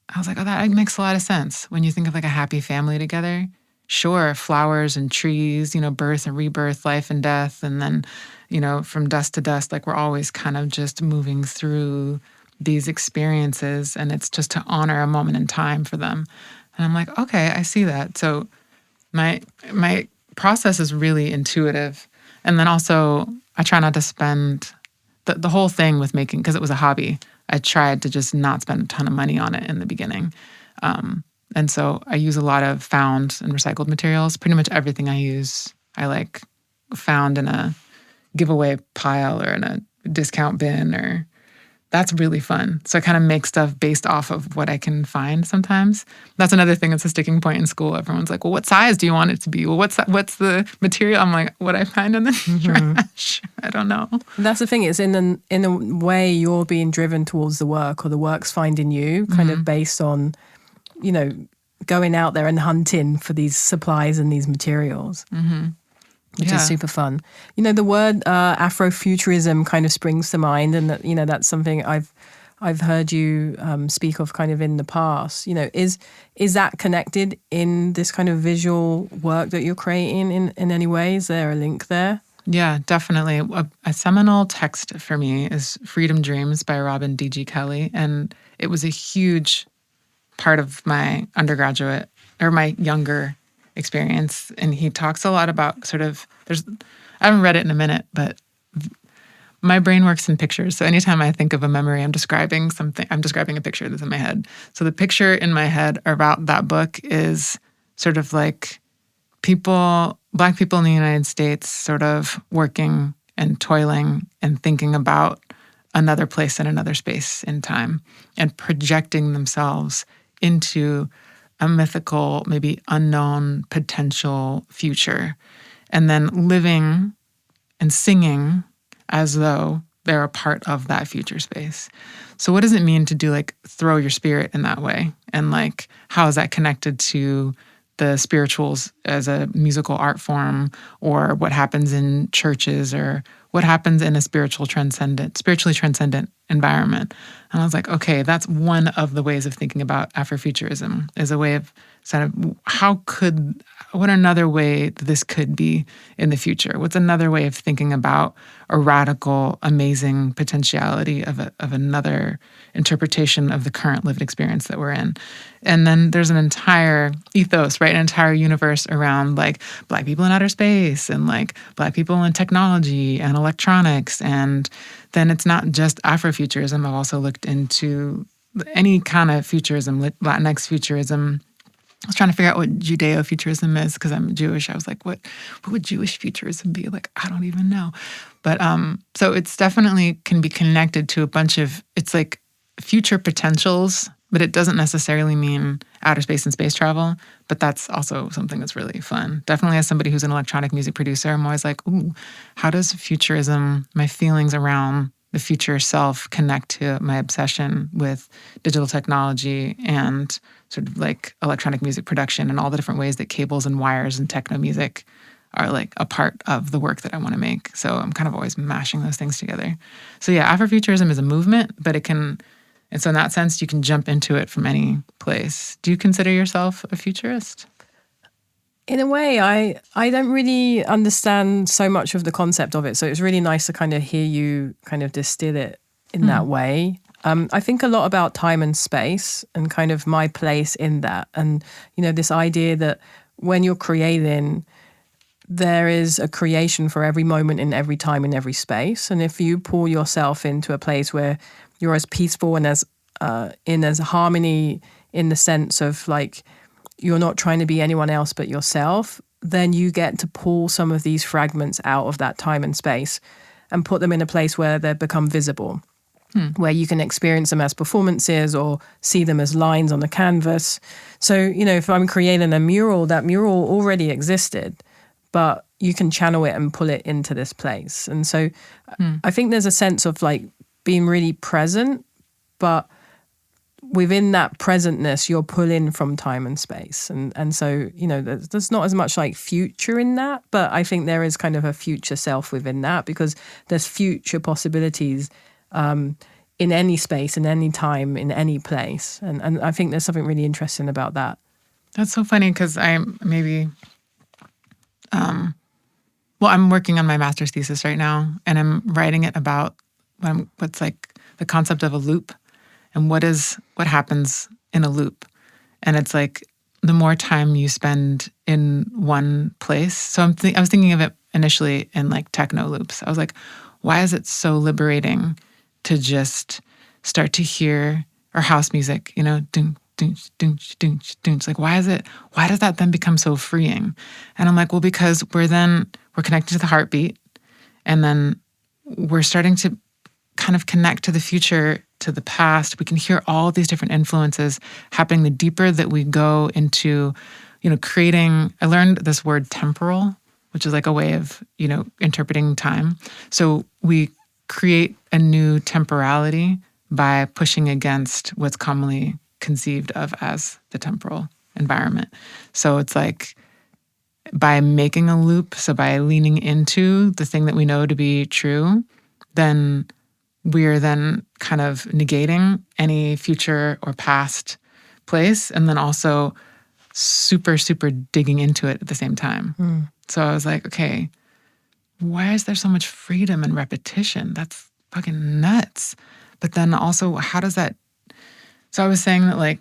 I was like, oh, that makes a lot of sense. When you think of like a happy family together, sure, flowers and trees, birth and rebirth, life and death. And then, from dust to dust, like we're always kind of just moving through these experiences. And it's just to honor a moment in time for them. And I'm like, okay, I see that. So my process is really intuitive. And then also I try not to spend the whole thing with making, because it was a hobby, I tried to just not spend a ton of money on it in the beginning. And so I use a lot of found and recycled materials. Pretty much everything I use, I like found in a giveaway pile or in a discount bin or that's really fun. So I kind of make stuff based off of what I can find sometimes. That's another thing that's a sticking point in school. Everyone's like, well, what size do you want it to be? Well, what's the material? I'm like, what I find in the trash. I don't know. That's the thing. It's in a way you're being driven towards the work, or the work's finding you, kind of based on, going out there and hunting for these supplies and these materials. Which is super fun. The word Afrofuturism kind of springs to mind, and that that's something I've heard you speak of kind of in the past. Is that connected in this kind of visual work that you're creating in any way? Is there a link there? Yeah, definitely. A seminal text for me is Freedom Dreams by Robin D.G. Kelley, and it was a huge part of my undergraduate or my younger experience. And he talks a lot about I haven't read it in a minute, but my brain works in pictures. So anytime I think of a memory, I'm describing something. I'm describing a picture that's in my head. So the picture in my head about that book is sort of like Black people in the United States sort of working and toiling and thinking about another place and another space in time and projecting themselves into a mythical, maybe unknown potential future, and then living and singing as though they're a part of that future space. So what does it mean to do throw your spirit in that way? And how is that connected to the spirituals as a musical art form, or what happens in churches, or what happens in a spiritually transcendent environment? And I was like, okay, that's one of the ways of thinking about Afrofuturism, is a way of what another way this could be in the future? What's another way of thinking about a radical, amazing potentiality of another interpretation of the current lived experience that we're in? And then there's an entire ethos, right? An entire universe around Black people in outer space, and Black people in technology and electronics. And then it's not just Afrofuturism. I've also looked into any kind of futurism, Latinx futurism. I was trying to figure out what Judeo-futurism is, because I'm Jewish. I was like, what would Jewish futurism be? I don't even know. But so it's definitely can be connected to a bunch of, it's like future potentials, but it doesn't necessarily mean outer space and space travel. But that's also something that's really fun. Definitely as somebody who's an electronic music producer, I'm always like, ooh, how does futurism, my feelings around the future self, connect to my obsession with digital technology and sort of electronic music production and all the different ways that cables and wires and techno music are a part of the work that I want to make. So I'm kind of always mashing those things together. So yeah, Afrofuturism is a movement, but and so in that sense, you can jump into it from any place. Do you consider yourself a futurist? In a way, I don't really understand so much of the concept of it. So it's really nice to kind of hear you kind of distill it in that way. I think a lot about time and space and kind of my place in that. And, this idea that when you're creating, there is a creation for every moment in every time in every space. And if you pull yourself into a place where you're as peaceful and as harmony in the sense of you're not trying to be anyone else but yourself, then you get to pull some of these fragments out of that time and space and put them in a place where they become visible, where you can experience them as performances or see them as lines on the canvas. So, if I'm creating a mural, that mural already existed, but you can channel it and pull it into this place. And so I think there's a sense of being really present, but within that presentness, you're pulling from time and space. And so, there's not as much future in that, but I think there is kind of a future self within that, because there's future possibilities in any space, in any time, in any place. And I think there's something really interesting about that. That's so funny, because I'm working on my master's thesis right now, and I'm writing it about what's the concept of a loop. And what happens in a loop. And it's the more time you spend in one place. So I was thinking of it initially in techno loops. I was like, why is it so liberating to just start to hear, or house music, dun, dun, dun, dun, dun. It's why does that then become so freeing? And I'm like, well, because we're connected to the heartbeat, and then we're starting to kind of connect to the future, to the past. We can hear all these different influences happening the deeper that we go into, creating. I learned this word temporal, which is like a way of, interpreting time. So we create a new temporality by pushing against what's commonly conceived of as the temporal environment. So it's like by making a loop, so by leaning into the thing that we know to be true, then we're then kind of negating any future or past place, and then also super, super digging into it at the same time. So I was like, okay, why is there so much freedom and repetition? That's fucking nuts. But then also, how does that... So I was saying that, like,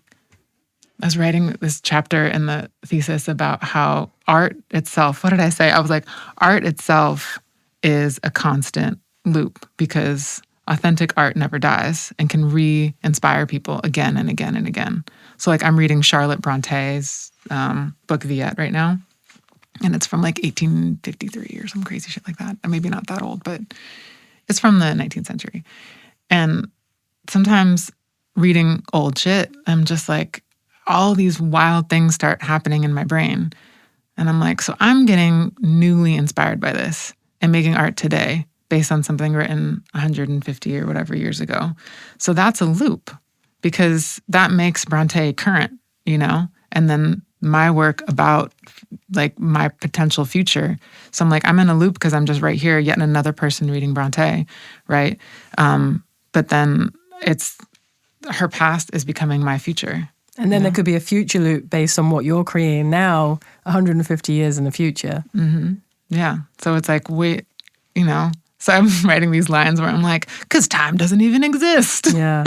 I was writing this chapter in the thesis about how art itself, what did I say? I was like, art itself is a constant loop because authentic art never dies and can re-inspire people again and again and again. So like I'm reading Charlotte Bronte's book Villette right now, and it's from like 1853 or some crazy shit like that. And maybe not that old, but it's from the 19th century. And sometimes reading old shit, I'm just like, all these wild things start happening in my brain. And I'm like, so I'm getting newly inspired by this and making art today based on something written 150 or whatever years ago. So that's a loop because that makes Bronte current, and then my work about like my potential future. So I'm like, I'm in a loop because I'm just right here, yet another person reading Bronte, right? But then her past is becoming my future. And then there could be a future loop based on what you're creating now, 150 years in the future. Mm-hmm. Yeah. So it's like, wait, So I'm writing these lines where I'm like, because time doesn't even exist. Yeah.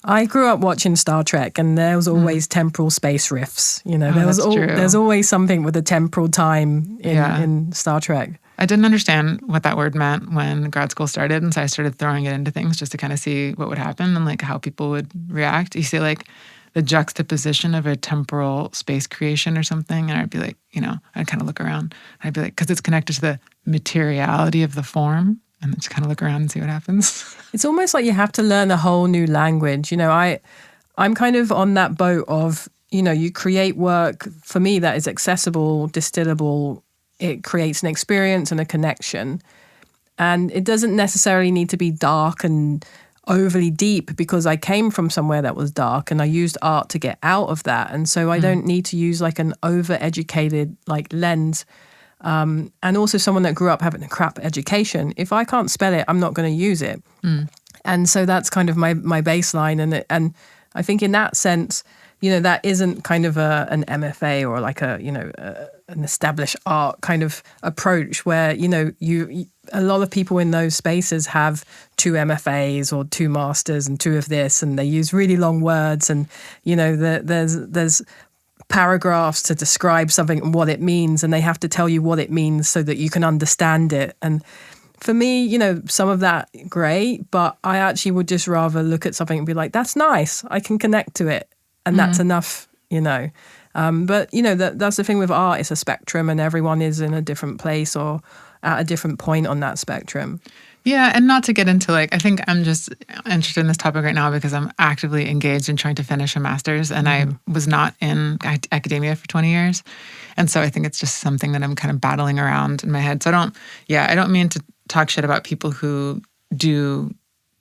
I grew up watching Star Trek, and there was always temporal space rifts. There's always something with a temporal time in Star Trek. I didn't understand what that word meant when grad school started, and so I started throwing it into things just to kind of see what would happen and like how people would react. You see like the juxtaposition of a temporal space creation or something, and I'd be like, I'd kind of look around. I'd be like, because it's connected to the materiality of the form, and then just kind of look around and see what happens. It's almost like you have to learn a whole new language. I'm kind of on that boat of, you create work, for me, that is accessible, distillable. It creates an experience and a connection. And it doesn't necessarily need to be dark and overly deep because I came from somewhere that was dark and I used art to get out of that. And so I don't need to use like an over-educated like lens. And also someone that grew up having a crap education. If I can't spell it, I'm not going to use it. And so that's kind of my baseline. And I think in that sense, that isn't kind of an MFA or like an established art kind of approach where, a lot of people in those spaces have 2 MFAs or 2 masters and 2 of this, and they use really long words, and there's paragraphs to describe something and what it means, and they have to tell you what it means so that you can understand it. And for me, some of that great, but I actually would just rather look at something and be like, that's nice, I can connect to it, and that's enough, But, that's the thing with art, it's a spectrum, and everyone is in a different place or at a different point on that spectrum. Yeah, and not to get into I think I'm just interested in this topic right now because I'm actively engaged in trying to finish a master's, and I was not in academia for 20 years. And so I think it's just something that I'm kind of battling around in my head. So I don't mean to talk shit about people who do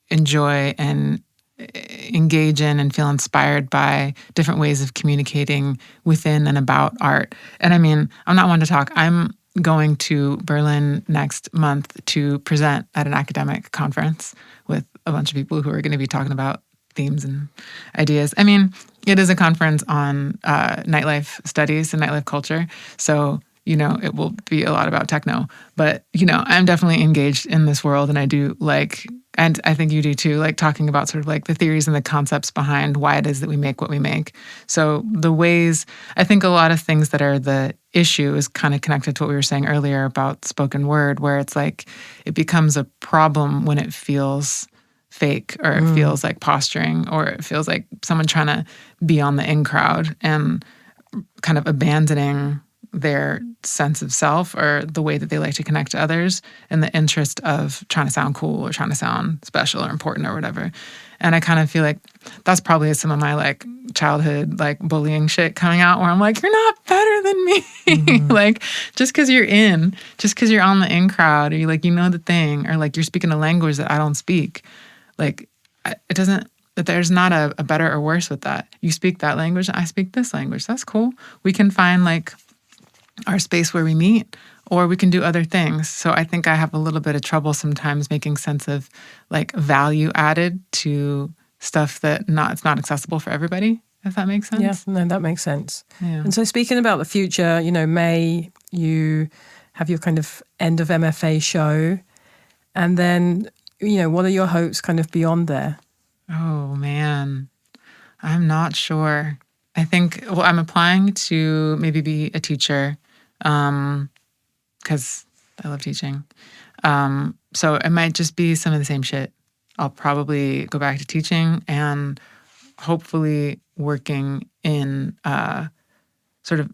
enjoy and engage in and feel inspired by different ways of communicating within and about art. And I mean, I'm not one to talk. I'm going to Berlin next month to present at an academic conference with a bunch of people who are going to be talking about themes and ideas. I mean, it is a conference on nightlife studies and nightlife culture. So, it will be a lot about techno. But, I'm definitely engaged in this world, and I do like, and I think you do too, like talking about sort of like the theories and the concepts behind why it is that we make what we make. So the ways, I think a lot of things that are the issue is kind of connected to what we were saying earlier about spoken word, where it's like it becomes a problem when it feels fake, or it feels like posturing, or it feels like someone trying to be on the in crowd and kind of abandoning their sense of self or the way that they like to connect to others in the interest of trying to sound cool or trying to sound special or important or whatever. And I kind of feel like that's probably some of my like childhood like bullying shit coming out where I'm like, you're not better than me. Like just because you're on the in crowd or you like, you know the thing, or like you're speaking a language that I don't speak. Like it doesn't, that there's not a better or worse with that. You speak that language, I speak this language. That's cool. We can find like our space where we meet, or we can do other things. So I think I have a little bit of trouble sometimes making sense of like value added to stuff that it's not accessible for everybody, if that makes sense. Yeah, no, that makes sense. Yeah. And so speaking about the future, May, you have your kind of end of MFA show. And then, what are your hopes kind of beyond there? Oh, man. I'm not sure. I think, I'm applying to maybe be a teacher because I love teaching. So it might just be some of the same shit. I'll probably go back to teaching and hopefully working in sort of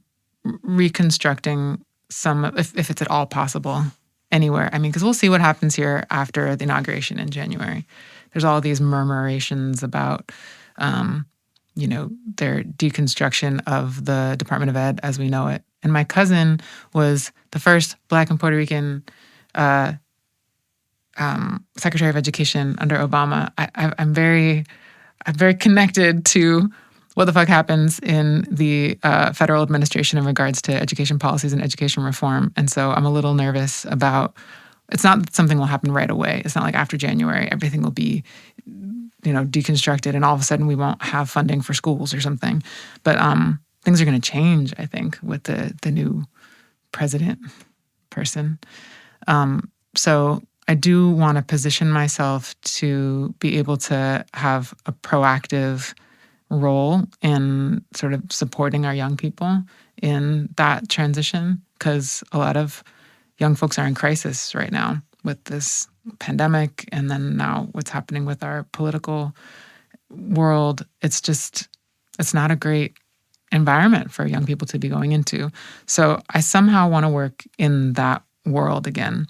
reconstructing some, if it's at all possible, anywhere. I mean, because we'll see what happens here after the inauguration in January. There's all these murmurations about, their deconstruction of the Department of Ed as we know it. And my cousin was the first Black and Puerto Rican Secretary of Education under Obama. I'm very connected to what the fuck happens in the federal administration in regards to education policies and education reform. And so I'm a little nervous about, it's not that something will happen right away. It's not like after January, everything will be, deconstructed and all of a sudden we won't have funding for schools or something. But things are going to change, I think, with the new president person. So I do want to position myself to be able to have a proactive role in sort of supporting our young people in that transition, because a lot of young folks are in crisis right now with this pandemic and then now what's happening with our political world. It's not a great environment for young people to be going into. So I somehow want to work in that world again.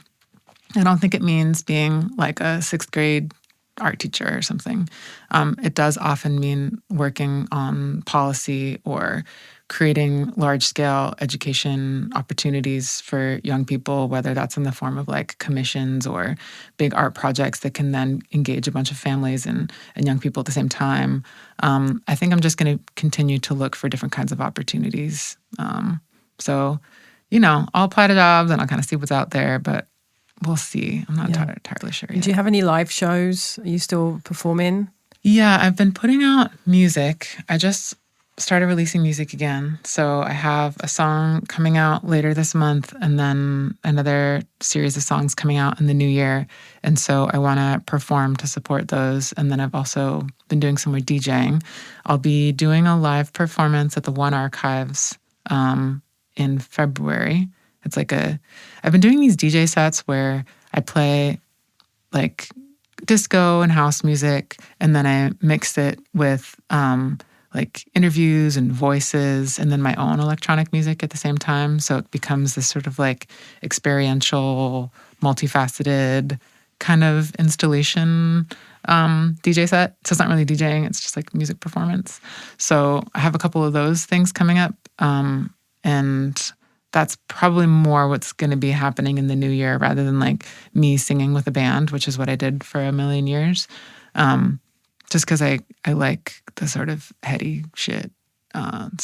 I don't think it means being like a 6th grade art teacher or something. It does often mean working on policy or creating large-scale education opportunities for young people, whether that's in the form of like commissions or big art projects that can then engage a bunch of families and young people at the same time. I think I'm just going to continue to look for different kinds of opportunities. So, I'll apply to jobs and I'll kind of see what's out there, but we'll see. I'm not entirely sure yet. Do you have any live shows? Are you still performing? Yeah, I've been putting out music. I just started releasing music again. So I have a song coming out later this month and then another series of songs coming out in the new year. And so I want to perform to support those. And then I've also been doing some more DJing. I'll be doing a live performance at the One Archives in February. It's like I've been doing these DJ sets where I play like disco and house music, and then I mix it with like interviews and voices, and then my own electronic music at the same time. So it becomes this sort of like experiential, multifaceted kind of installation DJ set. So it's not really DJing, it's just like music performance. So I have a couple of those things coming up, and that's probably more what's going to be happening in the new year rather than like me singing with a band, which is what I did for a million years. Just because I like the sort of heady shit. And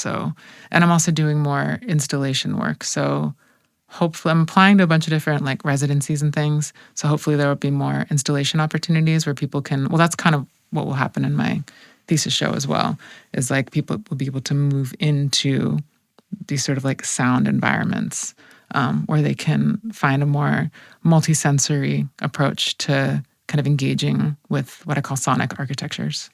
I'm also doing more installation work. So hopefully I'm applying to a bunch of different like residencies and things. So hopefully there will be more installation opportunities where people can, that's kind of what will happen in my thesis show as well, is like people will be able to move into these sort of like sound environments where they can find a more multisensory approach to kind of engaging with what I call sonic architectures.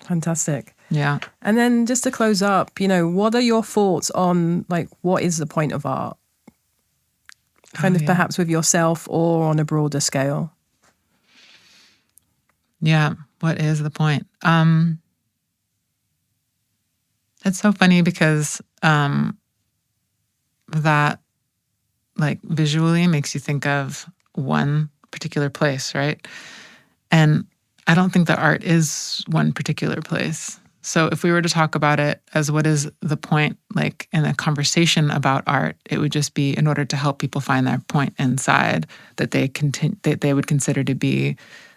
Fantastic. Yeah. And then just to close up, what are your thoughts on like what is the point of art? Perhaps with yourself or on a broader scale. Yeah. What is the point? It's so funny because the that, like, visually makes you think of one particular place, right? And I don't think that art is one particular place. So if we were to talk about it as what is the point, like in a conversation about art, it would just be in order to help people find their point inside that they would consider to be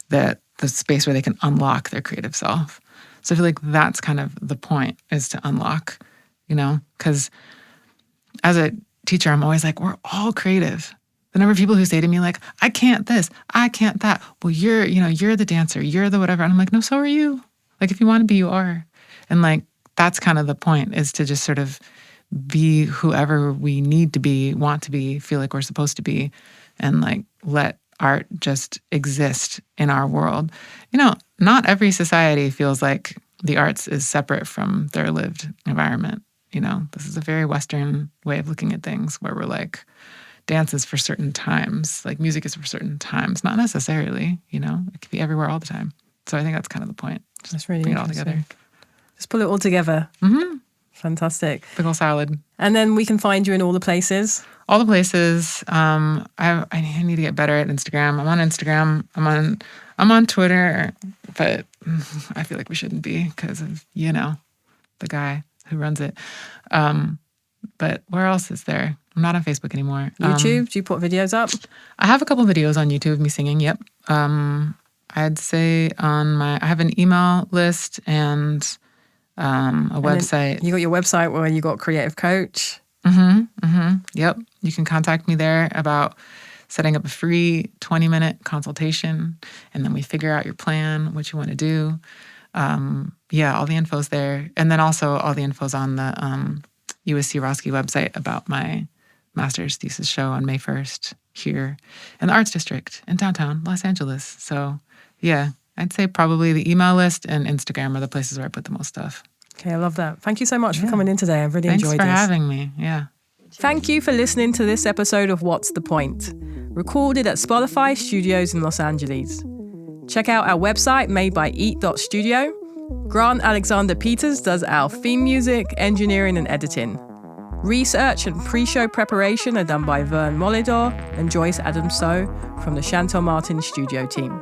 the space where they can unlock their creative self. So I feel like that's kind of the point, is to unlock, because as a teacher, I'm always like, we're all creative. The number of people who say to me, like, I can't this, I can't that. Well, you're the dancer, you're the whatever. And I'm like, no, so are you. Like, if you want to be, you are. And like, that's kind of the point, is to just sort of be whoever we need to be, want to be, feel like we're supposed to be, and like let art just exist in our world. Not every society feels like the arts is separate from their lived environment. This is a very Western way of looking at things, where we're like, dance is for certain times, like music is for certain times, not necessarily, it could be everywhere all the time. So I think that's kind of the point. Just that's really bring it all together. Just pull it all together. Mm-hmm. Fantastic. Big ol' salad. And then we can find you in all the places. All the places. I need to get better at Instagram. I'm on Instagram. I'm on Twitter, but I feel like we shouldn't be because of, the guy who runs it. But where else is there? I'm not on Facebook anymore. YouTube? Do you put videos up? I have a couple videos on YouTube of me singing. Yep. I'd say I have an email list and a website. You got your website where you got Creative Coach. Yep. You can contact me there about setting up a free 20-minute consultation, and then we figure out your plan, what you want to do. All the info's there. And then also all the info's on the USC Roski website about my master's thesis show on May 1st here in the Arts District in downtown Los Angeles. So yeah, I'd say probably the email list and Instagram are the places where I put the most stuff. Okay, I love that. Thank you so much for coming in today. I've really enjoyed this. Thanks for having me. Yeah. Thank you for listening to this episode of What's the Point? Recorded at Spotify Studios in Los Angeles. Check out our website made by Eat.studio. Grant Alexander Peters does our theme music, engineering and editing. Research and pre-show preparation are done by Vern Molidor and Joyce Adams-So from the Shantell Martin studio team.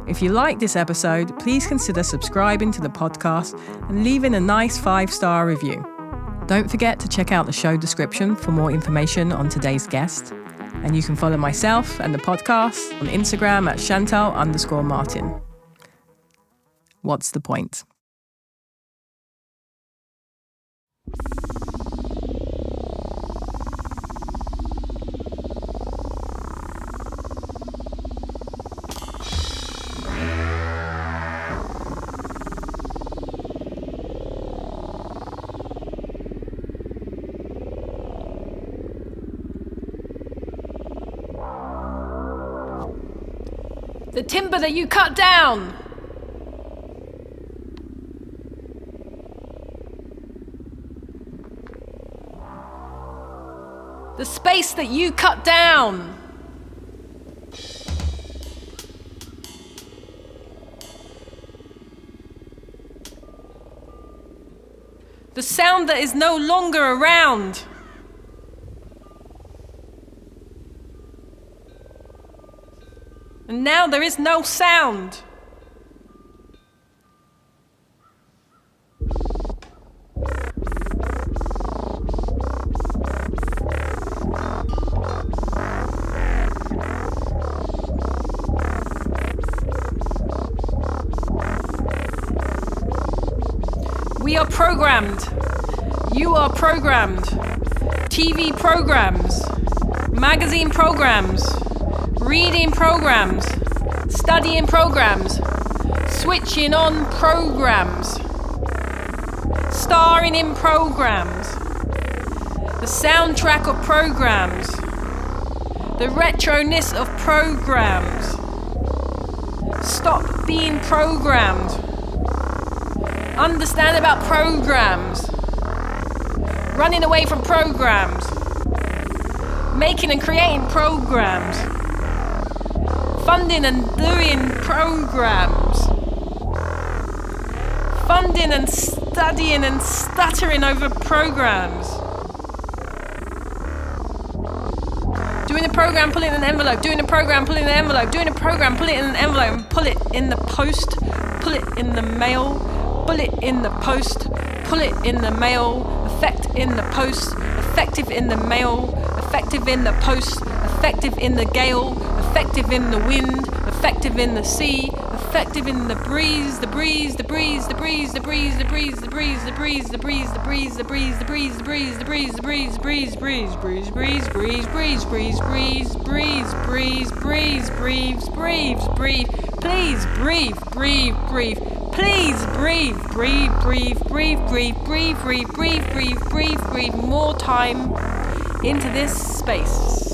If you like this episode, please consider subscribing to the podcast and leaving a nice 5-star review. Don't forget to check out the show description for more information on today's guest. And you can follow myself and the podcast on Instagram at Shantell_Martin. What's the point? The timber that you cut down! The space that you cut down! The sound that is no longer around! And now there is no sound. We are programmed. You are programmed. TV programs, magazine programs, reading programs, studying programs, switching on programs, starring in programs, the soundtrack of programs, the retroness of programs. Stop being programmed. Understand about programs. Running away from programs. Making and creating programs. Funding and doing programs. Funding and studying and stuttering over programs. program, pull it in an envelope, doing a program, pull it in an envelope, doing a program, pull it in an envelope, and pull it in the post, pull it in the mail, pull it in the post, pull it in the mail, effect in the post, effective in the mail, effective in the post, effective in the gale, effective in the wind, effective in the sea, effective in the breeze, the breeze, the breeze, the breeze, the breeze, the breeze, the breeze, the breeze, the breeze, the breeze, the breeze, the breeze, the breeze, the breeze, the breeze, breeze, breeze, breeze, breeze, breeze, breeze, breeze, breeze, breeze, breeze, breeze, breeze, breeze, breeze, please breathe, breathe, breathe. Please breathe, breathe, breathe, breathe, breathe, breathe, breathe, breathe, breathe, breathe, breathe. More time into this space.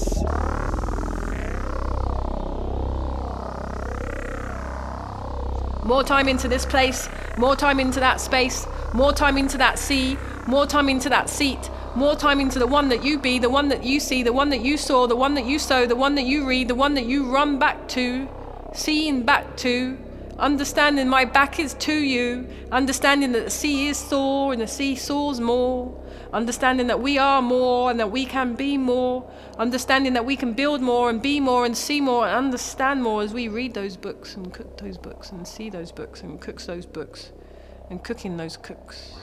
More time into this place, more time into that space, more time into that sea, more time into that seat, more time into the one that you be, the one that you see, the one that you saw, the one that you sow, the one that you read, the one that you run back to, seeing back to, understanding my back is to you, understanding that the sea is sore and the sea soars more, understanding that we are more and that we can be more, understanding that we can build more and be more and see more and understand more as we read those books and cook those books and see those books and cook those books and cooking those cooks.